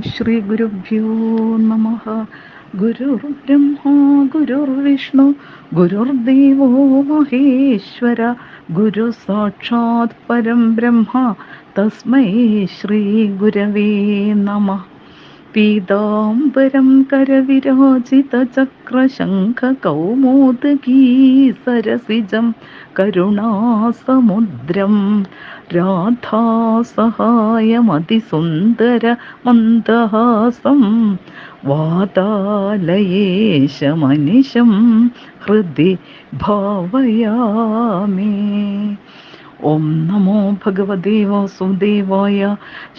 ശ്രീ ഗുരുഭ്യോ നമഃ. ഗുരുർബ്രഹ്മാ ഗുരുർവിഷ്ണു ഗുരുർദേവോ മഹേശ്വര ഗുരു സാക്ഷാത് പരം ബ്രഹ്മ തസ്മൈ ശ്രീ ഗുരവേ നമഃ. പീതാംബരം കരവിരാജിതചക്രശംഖകൗമോദഗീ സരസിജം കരുണാസമുദ്രം രാധാസഹായമതിസുന്ദരമന്ദഹാസം വാതാലയേശമനിശം ഹൃദി ഭാവയാമി. ഓം നമോ ഭഗവതേ വാസുദേവായ.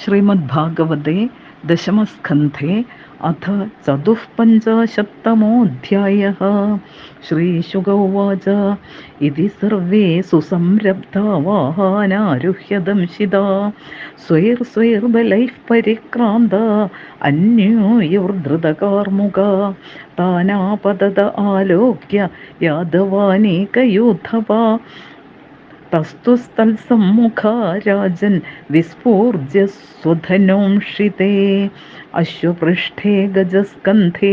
ശ്രീമദ്ഭാഗവതേ ദശമസ്കന്ധേ അഥ ചതുഃപഞ്ചശതമോऽധ്യായः. ശ്രീശുക ഉവാച ഇതി സർവേ സുസംരബ്ധാ വാഹനാരുഹ്യ ദംശിതാ സ്വൈർസ്വൈർബലൈഃ പരിക്രാന്താ അന്യോയുർധൃതകാർമുകാ താനാപതത ആലോക്യ യാദവാനേകയൂഥപാ തസ്തുസ്തൽസമ്മുഖാ രാജൻ വിസ്ഫൂർജ്യ സ്വധനോംഷിതേ അശ്വപൃഷ്ഠേ ഗജസ്കന്ധേ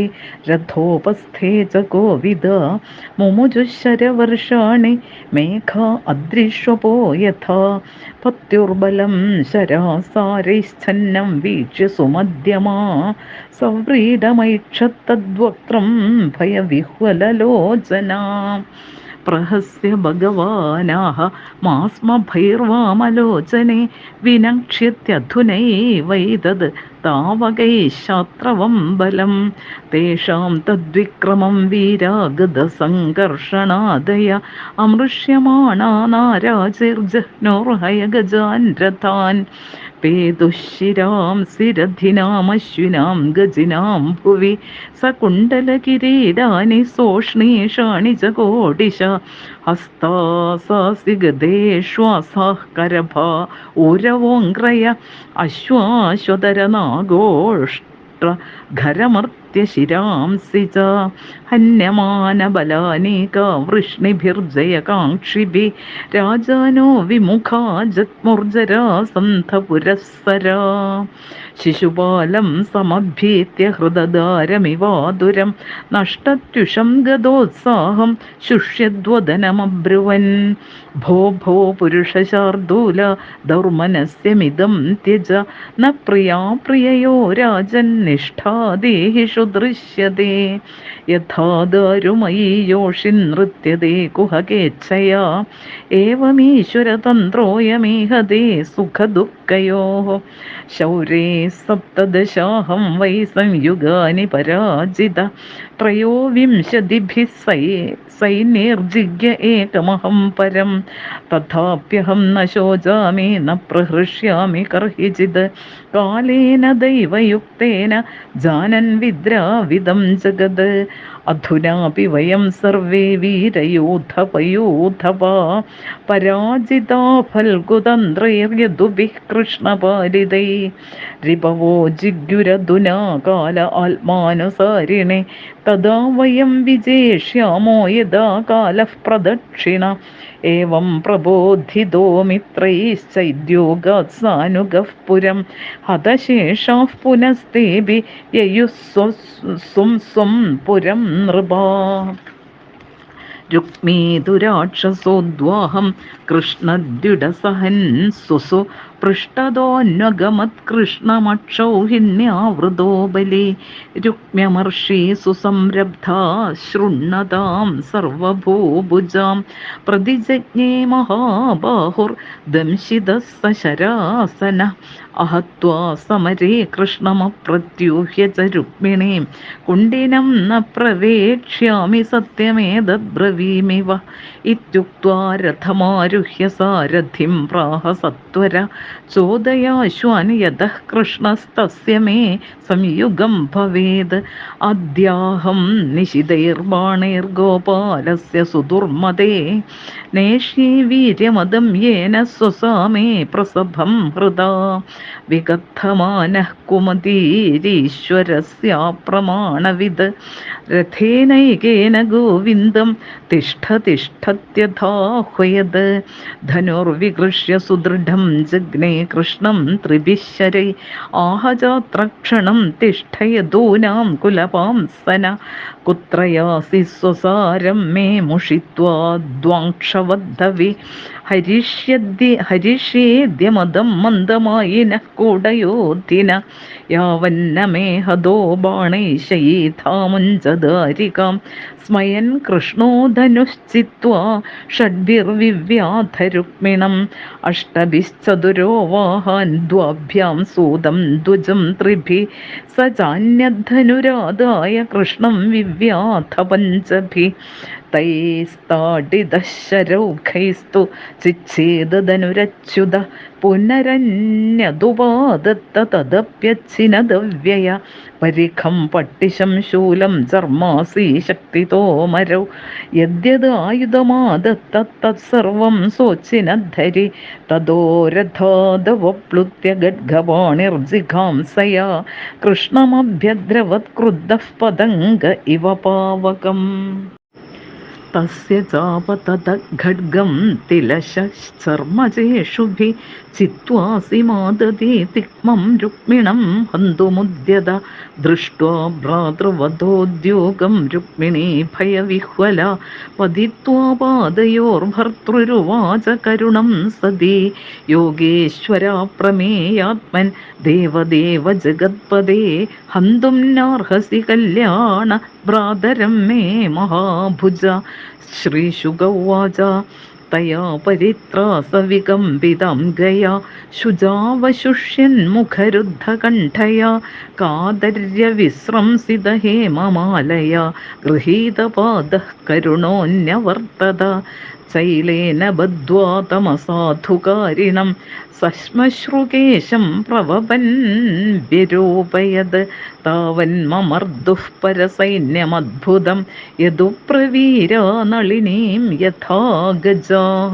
രഥോപസ്ഥേ ച കോവിദ മുമുജുശരവർഷാണി മേഘാ അദൃശ്വപോ യഥാ പത്യുർബലം ശരാസാരൈശ്ഛന്നം വീക്ഷ്യ സുമധ്യമാ സവ്രീഡമൈക്ഷത്തദ്വക്ത്രം ഭയവിഹ്വലലോചനാ പ്രഹസ്യ ഭഗവാനാഹ മാസ്മഭൈർവാമലോചനെ വിനക്ഷ്യത്യധുനൈവൈതത് താവകൈശാത്രവം ബലം തേഷാം തദ്വിക്രമം വീരാഗതസംഘർഷണാദയ അമൃഷ്യമാണാ നാരാജിർജഹ്നോർഹയഗജാൻ രഥാൻ പേതുശിരാം സിരധിനാമശ്വിനാം ഗജിനാം ഭുവി സകുണ്ടലകിരീടാനി സോഷ്ണീഷാണി ച കോടിശ ഹസ്താസാസി ഗദേശ്വാസാഃ കരഭാ ഊരവോങ്ക്രയ അശ്വാശ്വതരനാഗോഷ്ട്രഘരമർത്യശിരാംസി ച ഹന്യമാനബലാനീകാ വൃഷ്ണിഭിർജയകാംക്ഷിഭിः രാജാനോ വിമുഖാ ജഗ്മുർജരാസന്ധപുരസ്സരാ ശിശുപാലം സമഭ്യീത്യ ഹൃദദാരമിവാതുരം നഷ്ടത്യുഷം ഗതോത്സാഹം ശുഷ്യദ്വദനമബ്രുവൻ ഭോ ഭോ പുരുഷശാർദൂല ദൗർമനസ്യമിദം ത്യജ ന പ്രിയാ പ്രിയയോ രാജൻ നിഷ്ഠാദേഹിഷു ദൃശ്യതേ യഥാ ദാരുമയീ യോഷി നൃത്യതേ കുഹകേച്ഛയാ ഏവമീശ്വരതന്ത്രോയമീഹതേ സുഖദുഃഖയോഃ ശൗരേ സപ്തദശാഹം വൈ സംയുഗാനി പരാജിത ത്രയോവിംശതിഭിः സൈന്യൈർജിഗ്യ ഏകമഹം പരം തഥാപ്യഹം ന ശോചാമി ന പ്രഹൃഷ്യാമി കർഹിചിത് കാലേന ദൈവയുക്തേന ജാനൻ വിദ്രാവിദം ജഗത് അധുനാപി വയം സർവേ വീരയൂഥപയൂഥപാ പരാജിതാ ഫൽഗുതന്ത്രൈർയദുഭിः കൃഷ്ണപാലിതൈ രിപവോ ജിഗ്യുരധുനാ കാല ആത്മാനുസാരിണേ തദാ വയം വിജേഷ്യാമോ യഥാ കാലഃ പ്രദക്ഷിണ ഏവം പ്രബോധിതോ മിത്രൈശ്ചൈദ്യോഗാത് സാനുഗഃ പുരം ഹതശേഷാഃ പുനസ്തേഭി യയുഃ സ്വം പുരം നൃപാ രുക്മീതുരാക്ഷസോദ്വാഹം കൃഷ്ണദ്യുഡസഹൻ സുസു പൃഷ്ടതോന്വഗമത്കൃഷ്ണമക്ഷൗഹിണ്യാവൃതോ ബലി രുക്മ്യമർഷി സുസംരബ്ധാ ശൃണ്ണതാം സർവഭൂഭുജാം പ്രതിജജ്ഞേ മഹാബാഹുർ ദംശിതഃ സശരാസന അഹത്വാ സമരേ കൃഷ്ണമപ്രത്യൂഹ്യ ച രുക്മിണീം കുണ്ഡിനം ന പ്രവേക്ഷ്യാമി സത്യമേതബ്രവീമിവ ഇത്യുക്ത്വാ രഥമാരുഹ്യ സാരഥിം പ്രാഹ സത്വര ചോദയാശ്വാൻ യതഃ കൃഷ്ണസ്തസ്യ മേ സംയുഗം ഭവേത് അദ്യാഹം നിശിതൈർബാണൈർഗോപാലസ്യ സുദുർമദേ നേഷ്യേ വീര്യമദം യേന സ്വസാമേ പ്രസഭം ഹൃദാ വികഥമാനഃ കുമതീരീശ്വരസ്യാപ്രമാണവിത് രഥേനൈകേന ഗോവിന്ദം തിഷ്ഠതിഷ്ഠത്യഥാഹ്വയത് ധനുർവികൃഷ്യ സുദൃഢം ജഗ്ര ദദാമ്യഗ്നേ കൃഷ്ണം ത്രിഭിശ്ശരൈ ആഹജാത്രക്ഷണം തിഷ്ഠയദൂനാം കുലപാംസന കുത്ര യാസി സ്വസാരം മേ മുഷിത്വാ ദ്വാക്ഷവദ്ധവി ഹരിഷ്യേദ്യമദം മന്ദമായിനഃ കൂടയോധിന യാവന്ന മേ ഹതോ ബാണൈശയീഥാമുഞ്ചദാരികാം സ്മയൻ കൃഷ്ണോ ധനുശ്ചിത്വാ ഷഡ്ഭിർവിവ്യാധരുക്മിണം അഷ്ടഭിശ്ചതുരോ വാഹാൻ ദ്വാഭ്യാം സൂതം ദ്വിജം ത്രിഭിः സ ചാന്യധനുരാധായ കൃഷ്ണം വിവ്യാധ പഞ്ചഭിः തൈസ്താഡിതശരൗഖൈസ്തു ചിച്ഛേദധനുരച്യുത പുനരന്യതുപാദത്ത തദപ്യച്ഛിനദവ്യയ പരിഖം പട്ടിശം ശൂലം ചർമാസി ശക്തിതോമരൗ യദ്യത് ആയുധമാദത്ത തത്സർവം സോച്ചിനദ്ധരി തദോരഥാദവപ്ലുത്യ ഗഡ്ഗപാണിർജിഘാംസയാ കൃഷ്ണമഭ്യദ്രവത് ക്രുദ്ധഃ പതംഗ ഇവ പാവകം തസ്യ ചാപതദഖഡ്ഗം തിലശർമ്മചേഷുഭിः ചിത്വാസി മാദതി തിക്മം രുക്മിണം ഹന്തുമുദ്യത ദൃഷ്ട്വാ ഭ്രാതൃവധോദ്യോഗം രുക്മിണീ ഭയവിഹ്വല പതിത്വാ പാദയോർഭർതൃരുവാച കരുണം സതി യോഗേശ്വരാ പ്രമേയാത്മൻ ദേവദേവ ജഗത്പദേ ഹന്തും നാർഹസി കല്യാണ ഭ്രാതരം മേ മഹാഭുജ ശ്രീശുക ഉവാച തയാ പരിത്രാസവികമ്പിതം ഗയാ ശുചാവശുഷ്യന്മുഖരുദ്ധകണ്ഠയാ കാദര്യവിസ്രംസിത ഹേമമാലയാ ഗൃഹീതപാദഃ കരുണോന്യവർത്തത ചൈലേന ബദ്ധ്വാ തമസാധുകാരിണം സശ്മശ്രുകേശം പ്രവപൻ വിരൂപയത് താവന്മമർദുഃ പരസൈന്യമദ്ഭുതം യദുപ്രവീരാ നളിനീം യഥാ ഗജാഃ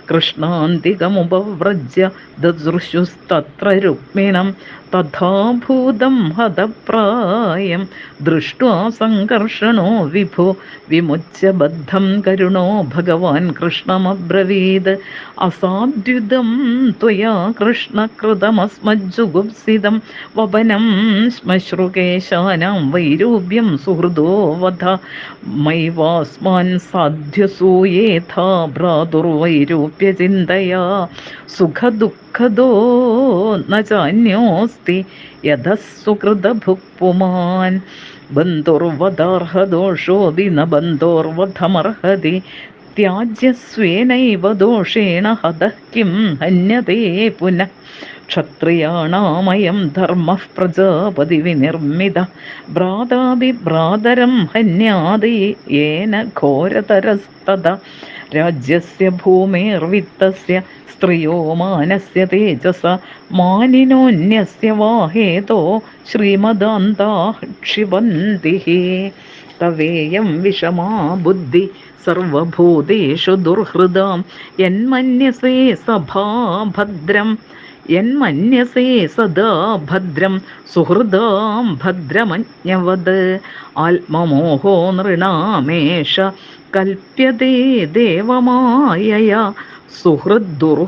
കൃഷ്ണാന്തികമുപവ്രജ്യ ദദൃശുസ്തത്ര രുക്മിണം തഥാഭൂതം ഹതപ്രായം ദൃഷ്ട്വാ സംകർഷണോ വിഭോ വിമുച്യ ബദ്ധം കരുണോ ഭഗവാൻ കൃഷ്ണമബ്രവീത് അസാദ്യുതം ത്വയാ കൃഷ്ണ കൃതമസ്മജ്ജുഗുപ്സിതം വപനം ശ്മശ്രുകേശാനാം വൈരൂപ്യം സുഹൃദോ വധ മൈവാസ്മാൻ സാധ്യസൂയേഥാ ഭ്രാതുർവൈരൂപ്യചിന്തയാ സുഖദുഃഖദോ ന ചാന്യോസ്തി യഥഃ സുകൃതഭുക് പുമാൻ ബന്ധുർവദാർഹദോഷോऽപി ന ബന്ധോർവധമർഹതി ത്യാജ്യസ്വേനൈവ ദോഷേണ ഹതഃ കിം ഹന്യതേ പുനഃ ക്ഷത്രിയാണാമയം ധർമ്മഃ പ്രജാപതി വിനിർമ്മിത ഭ്രാതാപി ഭ്രാതരം ഹന്യാതി യേന ഘോരതരസ്തദാ രാജ്യസ്യ ഭൂമേർവിത്തസ്യ സ്ത്രിയോ മാനസ്യ തേജസ മാനിനോന്യസ്യ വാഹേതോ ശ്രീമദാന്താഃ ക്ഷിബന്തിഃ തവേയം വിഷമാ ബുദ്ധി സർവഭൂതേഷു ദുർഹൃദാം യന്മന്യസേ സദാ ഭദ്രം സുഹൃദാം ഭദ്രമന്യവത് ആത്മമോഹോ നൃണാമേഷ കൽപ്യതേ ദേവമായയാ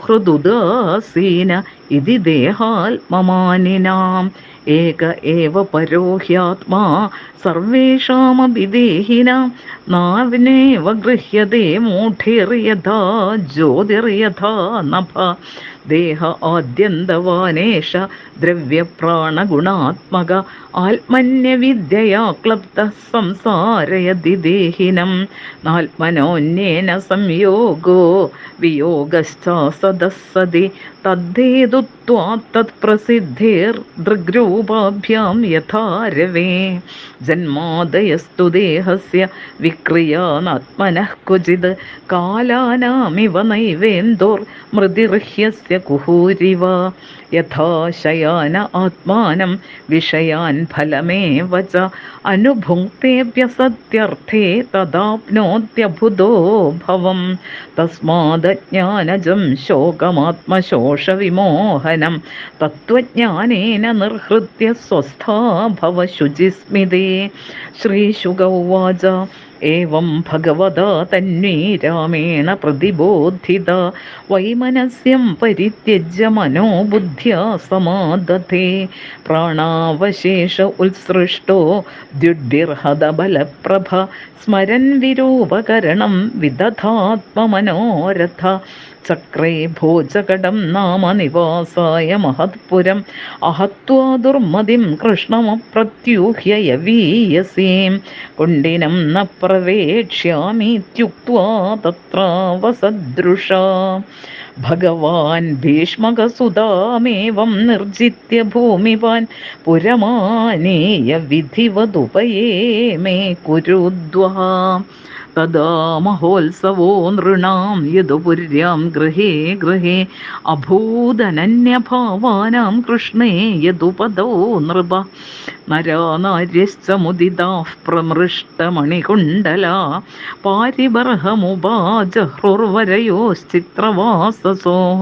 സുഹൃദ്ദുർഹൃദുദാസീന ഇതി ദേഹാത്മമാനിനാം ഏക ഏവ പരോ ഹ്യാത്മാ സർവേഷാമപി ദേഹിനാം നാവിനേവ ഗൃഹ്യതേ മൂഢിർയഥാ ജ്യോതിർയഥാ നഭ ദേഹ ആദ്യന്തവാനേഷ ദ്രവ്യപ്രാണഗുണാത്മക ആത്മന്യവിദ്യയാ ക്ലബ്ധ സംസാരയതി ദേഹിനം നാത്മനോന്യേന സംയോഗോ വിയോഗശ്ചാസദസ്സതി തദ്ദേതുത്വാത് തത്പ്രസിദ്ധിർദൃഗ്രൂപാഭ്യാം യഥാ രവേ ജന്മാദയസ്തു ദേഹസ്യ വിക്രിയാനാത്മനഃ ക്വചിത് കാലാനാമിവ നൈവേന്ദോർ മൃതിർഹ്യസ്യ കുഹൂരിവ യഥാ ശയാന ആത്മാനം വിഷയാൻ ഫലമേവ ച അനുഭുങ്ക്തേപ്യസത്യർത്ഥേ തദാപ്നോത്യബുധോ ഭവം തസ്മാദജ്ഞാനജം ശോകമാത്മശോഷവിമോഹനം തത്വജ്ഞാനേന നിർഹൃത്യ സ്വസ്ഥാ ഭവ ശുചിസ്മിതേ ശ്രീശുക ഉവാച एवं भगवता तन्वी रामेण प्रतिबोधिता वैमनस्यं परित्यज्य मनोबुद्ध्या समादधे प्राणावशेष उत्सृष्टो द्युद्भिर्हतबलप्रभ स्मरन् विरूपकरणं विदधात्ममनोरथ चक्रे भोजकटं नाम निवासाय महत्पुरम् अहत्वा दुर्मतिं कृष्णमप्रत्यूह्य यवीयसीं कुण्डिनं न प्रवेक्ष्यामीत्युक्त्वा तत्रावसदृशा भगवान् भीष्मकसुतामेवं निर्जित्य भूमिवान् पुरमानीय विधिवदुपये मे कुरुद्वः तदा महोत्सवो नृणां यदुपुर्यां गृहे गृहे अभूदनन्यभावानां कृष्णे यदुपदो नृप नरा नार्यश्च मुदिताः प्रमृष्टमणिकुण्डला पारिबर्हमुपाजह्रुर्वरयोश्चित्रवाससोः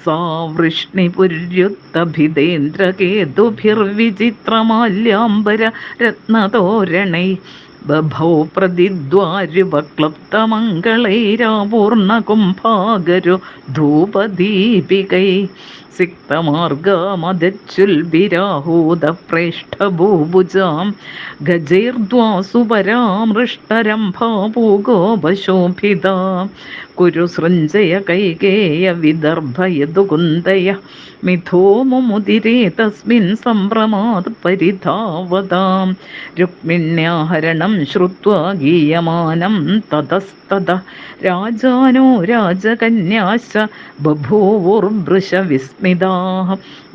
सा वृष्णिपुर्युक्तभिदेन्द्रकेतुभिर्विचित्रमाल्याम्बर रत्नतोरणैः बभौ प्रतिद्वार्युपक्लप्तमङ्गलैरापूर्णकुम्भागरो धूपदीपिकैः सिक्तमार्गामदच्युल्बिराहूतप्रेष्ठभूभुजां गजैर्द्वासुपरामृष्टरम्भापूगोपशोभिता कुरु सृञ्जय कैकेय विदर्भ यदुकुन्दय मिथो मुमुदिरे तस्मिन् सम्भ्रमात् परिधावतां रुक्मिण्याहरणं श्रुत्वा गीयमानं ततस्ततः राजानो राजकन्याश्च बभूवुर्वृषविस्मिताः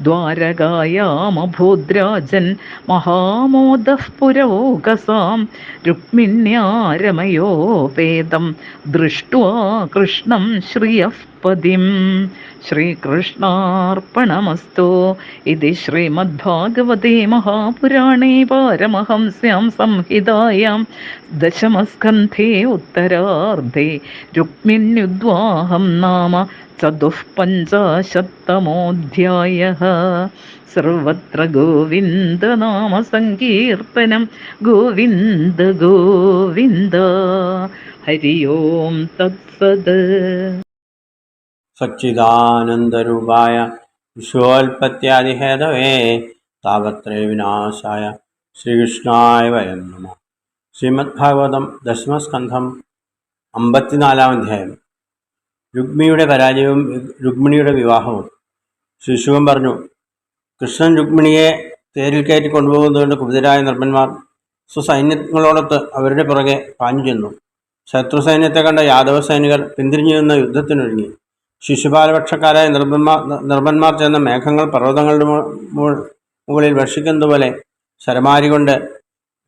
द्वारकायामभूद्राजन् महामोदः पुरौकसां रुक्मिण्यारमयोपेतं दृष्ट्वा कृष्णं श्रियः पदिं श्रीकृष्णार्पणमस्तु इति श्रीमद्भागवते महापुराणे पारमहंस्यां संहितायां दशमस्कन्धे उत्तरार्धे रुक्मिण्युद्वाहं नाम चतुःपञ्चाशत्तमोऽध्यायः सर्वत्र गोविन्दनामसङ्कीर्तनं गोविन्द गोविन्द हरि ओं तत्सत् सच्चिदानन्दरूपाय विश्वोत्पत्त्यादिहेतवे तावत्रय विनाशाय श्रीकृष्णाय वयं नमः. ശ്രീമദ്ഭാഗവതം ദശമസ്കന്ധം 54-ാം അധ്യായം. രുക്മിണിയുടെ പരാജയവും രുക്മിണിയുടെ വിവാഹവും. ശ്രീശുവൻ പറഞ്ഞു, കൃഷ്ണൻ രുക്മിണിയെ തേരിൽ കയറ്റി കൊണ്ടുപോകുന്നതുകൊണ്ട് കുപിതരായ നർമ്മന്മാർ സ്വസൈന്യങ്ങളോടൊത്ത് അവരുടെ പുറകെ പാഞ്ഞു ചെന്നു. ശത്രു സൈന്യത്തെ കണ്ട യാദവ സൈനികർ പിന്തിരിഞ്ഞു നിന്ന് യുദ്ധത്തിനൊരുങ്ങി. ശിശുപാലപക്ഷക്കാരായ നിർമ്മന്മാർ ചെന്ന മേഘങ്ങൾ പർവ്വതങ്ങളുടെ മുകളിൽ വർഷിക്കുന്നതുപോലെ ശരമാരി കൊണ്ട്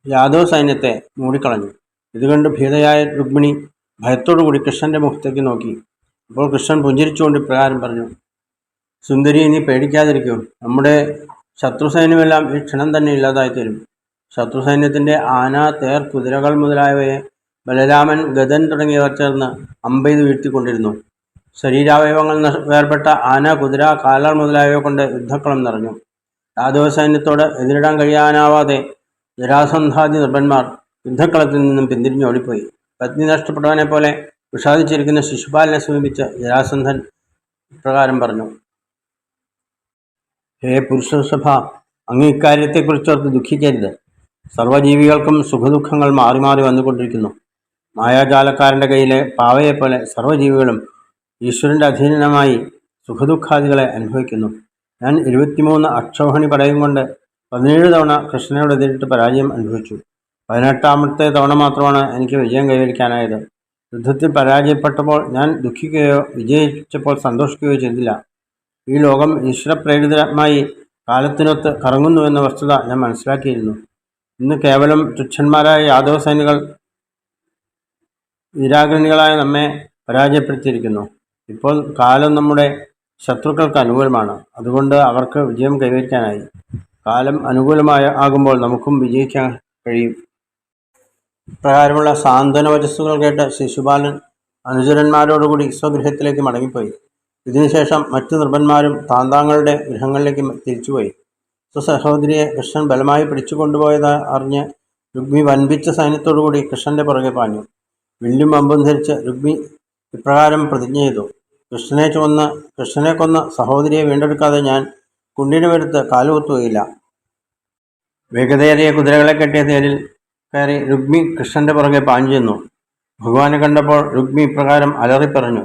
യാദവ സൈന്യത്തെ മൂടിക്കളഞ്ഞു. ഇതുകണ്ട് ഭീതയായ രുക്മിണി ഭയത്തോടുകൂടി കൃഷ്ണന്റെ മുഖത്തേക്ക് നോക്കി. അപ്പോൾ കൃഷ്ണൻ പുഞ്ചിരിച്ചുകൊണ്ട് ഇപ്രകാരം പറഞ്ഞു, സുന്ദരി, നീ പേടിക്കാതിരിക്കൂ. നമ്മുടെ ശത്രുസൈന്യമെല്ലാം ഈ ക്ഷണം തന്നെ ഇല്ലാതായിത്തീരും. ശത്രുസൈന്യത്തിൻ്റെ ആന, തേർ, കുതിരകൾ മുതലായവയെ ബലരാമൻ, ഗദൻ തുടങ്ങിയവർ ചേർന്ന് അമ്പെയ്ത് വീഴ്ത്തിക്കൊണ്ടിരുന്നു. ശരീരാവയവങ്ങൾ വേർപെട്ട ആന, കുതിര, കാലാൾ മുതലായവ കൊണ്ട് യുദ്ധക്കളം നിറഞ്ഞു. യാദവ സൈന്യത്തോട് എതിരിടാൻ കഴിയാനാവാതെ ജരാസന്ധാദി നിർഭന്മാർ യുദ്ധക്കളത്തിൽ നിന്നും പിന്തിരിഞ്ഞോടിപ്പോയി. പത്നി നഷ്ടപ്പെട്ടവനെ പോലെ വിഷാദിച്ചിരിക്കുന്ന ശിശുപാലനെ സമീപിച്ച് ജരാസന്ധൻ ഇപ്രകാരം പറഞ്ഞു, ഹേ പുരുഷസഭ, അങ്ങ് ഇക്കാര്യത്തെക്കുറിച്ചോർത്ത് ദുഃഖിക്കരുത്. സർവ്വജീവികൾക്കും സുഖദുഃഖങ്ങൾ മാറി മാറി വന്നുകൊണ്ടിരിക്കുന്നു. മായാജാലക്കാരൻ്റെ കയ്യിലെ പാവയെപ്പോലെ സർവ്വജീവികളും ഈശ്വരൻ്റെ അധീനമായി സുഖദുഃഖാദികളെ അനുഭവിക്കുന്നു. ഞാൻ 23 അക്ഷൗഹിണി പടയും കൊണ്ട് 17 തവണ കൃഷ്ണനോട് എതിരിട്ട് പരാജയം അനുഭവിച്ചു. 18ാമത്തെ തവണ മാത്രമാണ് എനിക്ക് വിജയം കൈവരിക്കാനായത്. യുദ്ധത്തിൽ പരാജയപ്പെട്ടപ്പോൾ ഞാൻ ദുഃഖിക്കുകയോ വിജയിച്ചപ്പോൾ സന്തോഷിക്കുകയോ ചെയ്തില്ല. ഈ ലോകം ഈശ്വരപ്രേരിതമായി കാലത്തിനൊത്ത് കറങ്ങുന്നുവെന്ന വസ്തുത ഞാൻ മനസ്സിലാക്കിയിരുന്നു. ഇന്ന് കേവലം തുച്ഛന്മാരായ യാദവ സൈനികൾ വീരാഗ്രണികളായ നമ്മെ പരാജയപ്പെടുത്തിയിരിക്കുന്നു. ഇപ്പോൾ കാലം നമ്മുടെ ശത്രുക്കൾക്ക് അനുകൂലമാണ്. അതുകൊണ്ട് അവർക്ക് വിജയം കൈവരിക്കാനായി. കാലം ആകുമ്പോൾ നമുക്കും വിജയിക്കാൻ കഴിയും. ഇപ്രകാരമുള്ള സാന്ത്വന വചസ്സുകൾ കേട്ട് ശിശുപാലൻ അനുചരന്മാരോടുകൂടി സ്വഗൃഹത്തിലേക്ക് മടങ്ങിപ്പോയി. ഇതിനുശേഷം മറ്റു നിർഭന്മാരും താന്താങ്ങളുടെ ഗൃഹങ്ങളിലേക്ക് തിരിച്ചുപോയി. സ്വസഹോദരിയെ കൃഷ്ണൻ ബലമായി പിടിച്ചു കൊണ്ടുപോയത് അറിഞ്ഞ് രുക്മി വൻപിച്ച സൈന്യത്തോടുകൂടി കൃഷ്ണന്റെ പുറകെ പാഞ്ഞു. വില്ലും അമ്പും ധരിച്ച് രുക്മി ഇപ്രകാരം പ്രതിജ്ഞ ചെയ്തു: കൃഷ്ണനെ കൊന്ന സഹോദരിയെ വീണ്ടെടുക്കാതെ ഞാൻ കുണ്ടിന് വരുത്ത് കാലുകുത്തുകയില്ല. വേഗതയേറിയ കുതിരകളെ കെട്ടിയ തേരിൽ കയറി രുക്മി കൃഷ്ണന്റെ പുറകെ പാഞ്ഞു ചെന്നു. ഭഗവാനെ കണ്ടപ്പോൾ രുക്മി ഇപ്രകാരം അലറിപ്പറഞ്ഞു: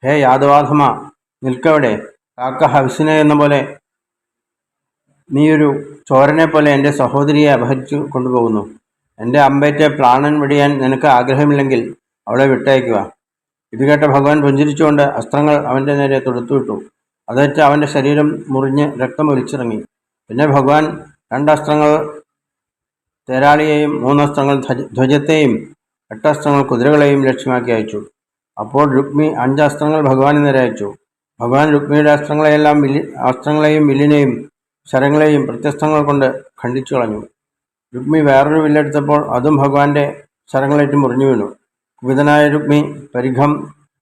ഹേ യാദവാധമ, നിൽക്കവിടെ! കാക്ക ഹവിസിനെ എന്ന പോലെ നീയൊരു ചോരനെ പോലെ എൻ്റെ സഹോദരിയെ അപഹരിച്ചു കൊണ്ടുപോകുന്നു. എൻ്റെ അമ്പേറ്റ് പ്രാണൻ വെടിയാൻ നിനക്ക് ആഗ്രഹമില്ലെങ്കിൽ അവളെ വിട്ടയക്കുക. ഇത് കേട്ട ഭഗവാൻ പുഞ്ചിരിച്ചുകൊണ്ട് അസ്ത്രങ്ങൾ അവൻ്റെ നേരെ തൊടുത്തുവിട്ടു. അതേറ്റ് അവൻ്റെ ശരീരം മുറിഞ്ഞ് രക്തം ഒലിച്ചിറങ്ങി. പിന്നെ ഭഗവാൻ 2 അസ്ത്രങ്ങൾ തേരാളിയെയും 3 അസ്ത്രങ്ങൾ ധ്വജത്തെയും 8 അസ്ത്രങ്ങൾ കുതിരകളെയും ലക്ഷ്യമാക്കി അയച്ചു. അപ്പോൾ രുക്മി 5 അസ്ത്രങ്ങൾ ഭഗവാന് നേരെ അയച്ചു. ഭഗവാൻ രുക്മിയുടെ അസ്ത്രങ്ങളെയും വില്ലിനെയും ശരങ്ങളെയും പ്രത്യസ്ത്രങ്ങൾ കൊണ്ട് ഖണ്ഡിച്ചു കളഞ്ഞു. രുക്മി വേറൊരു വില്ലെടുത്തപ്പോൾ അതും ഭഗവാന്റെ ശരങ്ങളേറ്റ് മുറിഞ്ഞു വീണു. കുപിതനായ രുക്മി പരിഘം,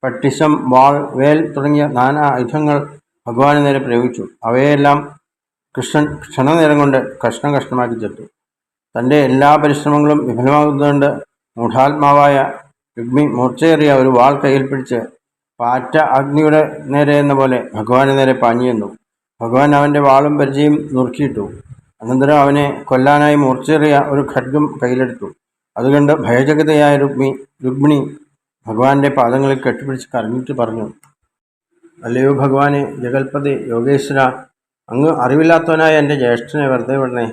പട്ടിശം, വാൾ, വേൽ തുടങ്ങിയ നാനാ ആയുധങ്ങൾ ഭഗവാന് നേരെ പ്രയോഗിച്ചു. അവയെല്ലാം കൃഷ്ണൻ ക്ഷണനേരം കൊണ്ട് കഷ്ണം കഷ്ണമാക്കി ചേർത്തു. തൻ്റെ എല്ലാ പരിശ്രമങ്ങളും വിഫലമാകുന്നതുകൊണ്ട് മൂഢാത്മാവായ രുക്മി മൂർച്ചയേറിയ ഒരു വാൾ കയ്യിൽ പിടിച്ച് പാറ്റ അഗ്നിയുടെ നേരെ എന്ന പോലെ ഭഗവാന് നേരെ പാഞ്ഞു ചെന്നു. ഭഗവാൻ അവൻ്റെ വാളും പരിചയും നുറുക്കിയിട്ടു. അനന്തരം അവനെ കൊല്ലാനായി മൂർച്ചയേറിയ ഒരു ഖഡ്ഗം കയ്യിലെടുത്തു. അതുകണ്ട് ഭയചകിതയായ രുക്മിണി ഭഗവാന്റെ പാദങ്ങളിൽ കെട്ടിപ്പിടിച്ച് കരഞ്ഞിട്ട് പറഞ്ഞു: അല്ലയോ ഭഗവാനെ, ജഗൽപതി, യോഗേശ്വര, അങ്ങ് അറിവില്ലാത്തവനായ എൻ്റെ ജ്യേഷ്ഠനെ വെറുതെ വിടണേ.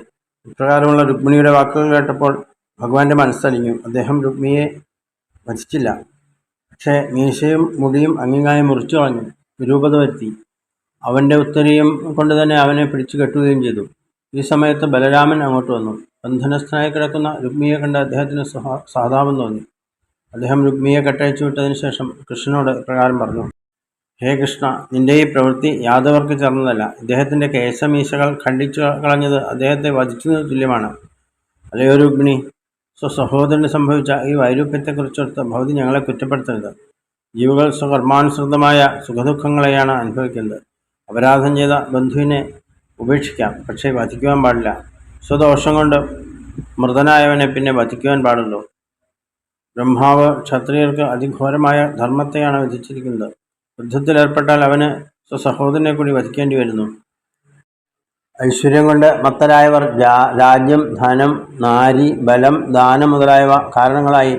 ഇപ്രകാരമുള്ള രുക്മിണിയുടെ വാക്കുകൾ കേട്ടപ്പോൾ ഭഗവാന്റെ മനസ്സലിഞ്ഞു. അദ്ദേഹം രുക്മിയെ വധിച്ചില്ല. പക്ഷേ മീശയും മുടിയും അങ്ങിങ്ങായി മുറിച്ചു കളഞ്ഞു, വിരൂപത വരുത്തി. അവൻ്റെ ഉത്തരീയം കൊണ്ട് തന്നെ അവനെ പിടിച്ചു കെട്ടുകയും ചെയ്തു. ഈ സമയത്ത് ബലരാമൻ അങ്ങോട്ട് വന്നു. ബന്ധനസ്ഥനായി കിടക്കുന്ന രുക്മിയെ കണ്ട് അദ്ദേഹത്തിന് സഹതാപം തോന്നി. അദ്ദേഹം രുക്മിയെ കെട്ടയച്ചു വിട്ടതിന് ശേഷം കൃഷ്ണനോട് ഇപ്രകാരം പറഞ്ഞു: ഹേ കൃഷ്ണ, നിന്റെ ഈ പ്രവൃത്തി യാദവർക്ക് ചേർന്നതല്ല. ഇദ്ദേഹത്തിൻ്റെ കേശമീശകൾ ഖണ്ഡിച്ചു കളഞ്ഞത് അദ്ദേഹത്തെ വധിച്ചതിന് തുല്യമാണ്. അല്ലയോ രുക്മിണി, സ്വസഹോദരന് സംഭവിച്ച ഈ വൈരൂപ്യത്തെക്കുറിച്ചോർത്ത് ഭവതി ഞങ്ങളെ കുറ്റപ്പെടുത്തരുത്. ജീവികൾ സ്വകർമാനുസൃതമായ സുഖദുഃഖങ്ങളെയാണ് അനുഭവിക്കുന്നത്. അപരാധം ചെയ്ത ബന്ധുവിനെ ഉപേക്ഷിക്കാം, പക്ഷേ വധിക്കുവാൻ പാടില്ല. സ്വദോഷം കൊണ്ട് മൃതനായവനെ പിന്നെ വധിക്കുവാൻ പാടുള്ളൂ. ബ്രഹ്മാവ് ക്ഷത്രിയർക്ക് അതിഘോരമായ ധർമ്മത്തെയാണ് വിധിച്ചിരിക്കുന്നത്. യുദ്ധത്തിലേർപ്പെട്ടാൽ അവന് സ്വസഹോദരനെ കൂടി വധിക്കേണ്ടി വരുന്നു. ഐശ്വര്യം കൊണ്ട് മത്തരായവർ രാജ്യം, ധനം, നാരി, ബലം, ദാനം മുതലായവ കാരണങ്ങളായി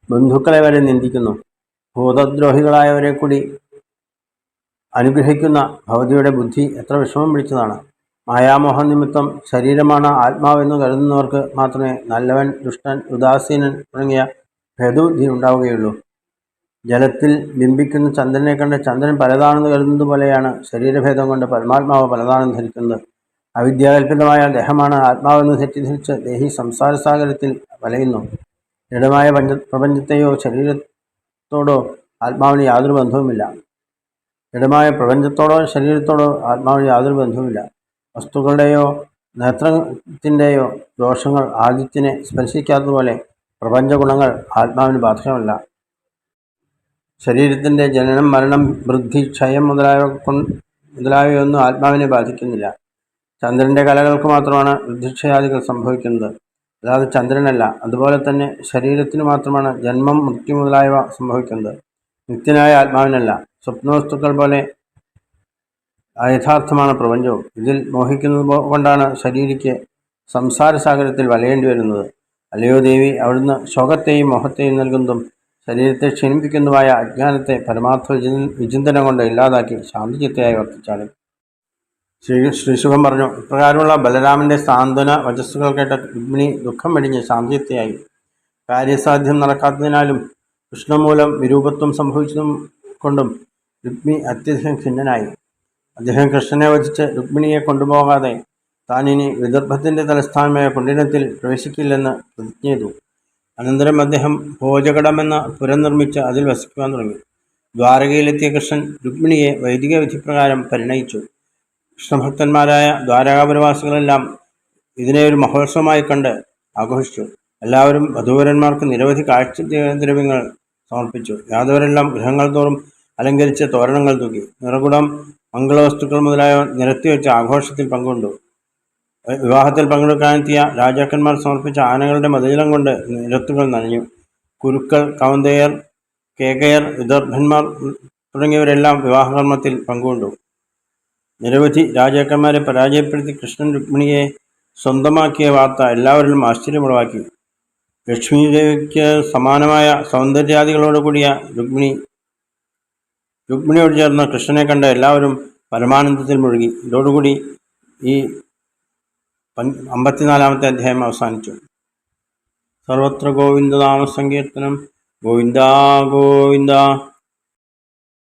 ബന്ധുക്കളെ വരെ നിന്ദിക്കുന്നു. ഭൂതദ്രോഹികളായവരെ കൂടി അനുഗ്രഹിക്കുന്ന ഭവതിയുടെ ബുദ്ധി എത്ര വിഷമം പിടിച്ചതാണ്. മായാമോഹം നിമിത്തം ശരീരമാണ് ആത്മാവെന്ന് കരുതുന്നവർക്ക് മാത്രമേ നല്ലവൻ, ദുഷ്ടൻ, ഉദാസീനൻ തുടങ്ങിയ ഭേദബുദ്ധി ഉണ്ടാവുകയുള്ളൂ. ജലത്തിൽ ബിംബിക്കുന്ന ചന്ദ്രനെ കണ്ട് ചന്ദ്രൻ പലതാണെന്ന് കരുതുന്നത് പോലെയാണ് ശരീരഭേദം കൊണ്ട് പരമാത്മാവ് പലതാണെന്ന് ധരിക്കുന്നത്. അവിദ്യാകൽപിതമായ ദേഹമാണ് ആത്മാവെന്ന് തെറ്റിദ്ധരിച്ച് ദേഹി സംസാരസാഗരത്തിൽ വലയുന്നു. ദൃഢമായ പ്രപഞ്ചത്തെയോ ശരീരത്തോടോ ആത്മാവിന് യാതൊരു ബന്ധവുമില്ല. ദൃഢമായ പ്രപഞ്ചത്തോടോ ശരീരത്തോടോ ആത്മാവിന് യാതൊരു ബന്ധവുമില്ല. വസ്തുക്കളുടെയോ നേത്രത്തിൻ്റെയോ ദോഷങ്ങൾ ആദിത്യനെ സ്പർശിക്കാത്തതുപോലെ പ്രപഞ്ചഗുണങ്ങൾ ആത്മാവിന് ബാധകമല്ല. ശരീരത്തിൻ്റെ ജനനം, മരണം, വൃദ്ധി, ക്ഷയം മുതലായവയൊന്നും ആത്മാവിനെ ബാധിക്കുന്നില്ല. ചന്ദ്രൻ്റെ കലകൾക്ക് മാത്രമാണ് വൃദ്ധിക്ഷയാദികൾ സംഭവിക്കുന്നത്, അല്ലാതെ ചന്ദ്രനല്ല. അതുപോലെ തന്നെ ശരീരത്തിന് മാത്രമാണ് ജന്മം, മൃത്യു മുതലായവ സംഭവിക്കുന്നത്, നിത്യനായ ആത്മാവിനല്ല. സ്വപ്നവസ്തുക്കൾ പോലെ യഥാർത്ഥമാണ് പ്രപഞ്ചവും. ഇതിൽ മോഹിക്കുന്നത് കൊണ്ടാണ് ശരീരിക്ക് സംസാരസാഗരത്തിൽ വലയേണ്ടി വരുന്നത്. അല്ലയോ ദേവി, അവിടുന്ന് ശോകത്തെയും മോഹത്തെയും നൽകുന്നതും ശരീരത്തെ ക്ഷീണിപ്പിക്കുന്നതുമായ അജ്ഞാനത്തെ പരമാർത്ഥ വിചിന്തനം കൊണ്ട് ഇല്ലാതാക്കി ശാന്തിചിത്തയായി വർത്തിച്ചാലും. ശ്രീശുഖം പറഞ്ഞു: ഇപ്രകാരമുള്ള ബലരാമൻ്റെ സാന്ത്വന വചസ്സുകൾ കേട്ട രുക്മിണി ദുഃഖം വെടിഞ്ഞ് ശാന്തിചിത്തയായി. കാര്യസാധ്യം നടക്കാത്തതിനാലും കൃഷ്ണമൂലം വിരൂപത്വം സംഭവിച്ചതും കൊണ്ടും രുക്മി അത്യധികം ഖിന്നനായി. അദ്ദേഹം കൃഷ്ണനെ വധിച്ച് രുക്മിണിയെ കൊണ്ടുപോകാതെ താൻ ഇനി വിദർഭത്തിൻ്റെ തലസ്ഥാനമായ കുണ്ടീനത്തിൽ പ്രവേശിക്കില്ലെന്ന് പ്രതിജ്ഞ ചെയ്തു. അനന്തരം അദ്ദേഹം ഭോജകടമെന്ന പുരം നിർമ്മിച്ച് അതിൽ വസിക്കുവാൻ തുടങ്ങി. ദ്വാരകയിലെത്തിയ കൃഷ്ണൻ രുക്മിണിയെ വൈദിക വിധിപ്രകാരം പരിണയിച്ചു. കൃഷ്ണഭക്തന്മാരായ ദ്വാരകാപുരവാസികളെല്ലാം ഇതിനെ ഒരു മഹോത്സവമായി കണ്ട് ആഘോഷിച്ചു. എല്ലാവരും വധൂവരന്മാർക്ക് നിരവധി കാഴ്ചദ്രവ്യങ്ങൾ സമർപ്പിച്ചു. യാദവരെല്ലാം ഗൃഹങ്ങൾ തോറും അലങ്കരിച്ച് തോരണങ്ങൾ തൂക്കി നിറകുടം, മംഗളവസ്തുക്കൾ മുതലായവ നിരത്തിവെച്ച് ആഘോഷത്തിൽ പങ്കുകൊണ്ടു. വിവാഹത്തിൽ പങ്കെടുക്കാനെത്തിയ രാജാക്കന്മാർ സമർപ്പിച്ച ആനകളുടെ മതിലം കൊണ്ട് നിരത്തുകൾ നനഞ്ഞു. കുരുക്കൾ, കൗന്ദയർ, കേകയർ, വിദർഭന്മാർ തുടങ്ങിയവരെല്ലാം വിവാഹകർമ്മത്തിൽ പങ്കുകൊണ്ടു. നിരവധി രാജാക്കന്മാരെ പരാജയപ്പെടുത്തി കൃഷ്ണൻ രുക്മിണിയെ സ്വന്തമാക്കിയ വാർത്ത എല്ലാവരിലും ആശ്ചര്യമുളവാക്കി. ലക്ഷ്മീദേവിക്ക് സമാനമായ സൗന്ദര്യാദികളോടുകൂടിയ രുക്മിണിയോട് ചേർന്ന് കൃഷ്ണനെ കണ്ട എല്ലാവരും പരമാനന്ദത്തിൽ മുഴുകി. ഇതോടുകൂടി ഈ 54-ാമത്തെ അധ്യായം അവസാനിച്ചു. സർവത്ര ഗോവിന്ദനാമ സങ്കീർത്തനം. ഗോവിന്ദ ഗോവിന്ദ.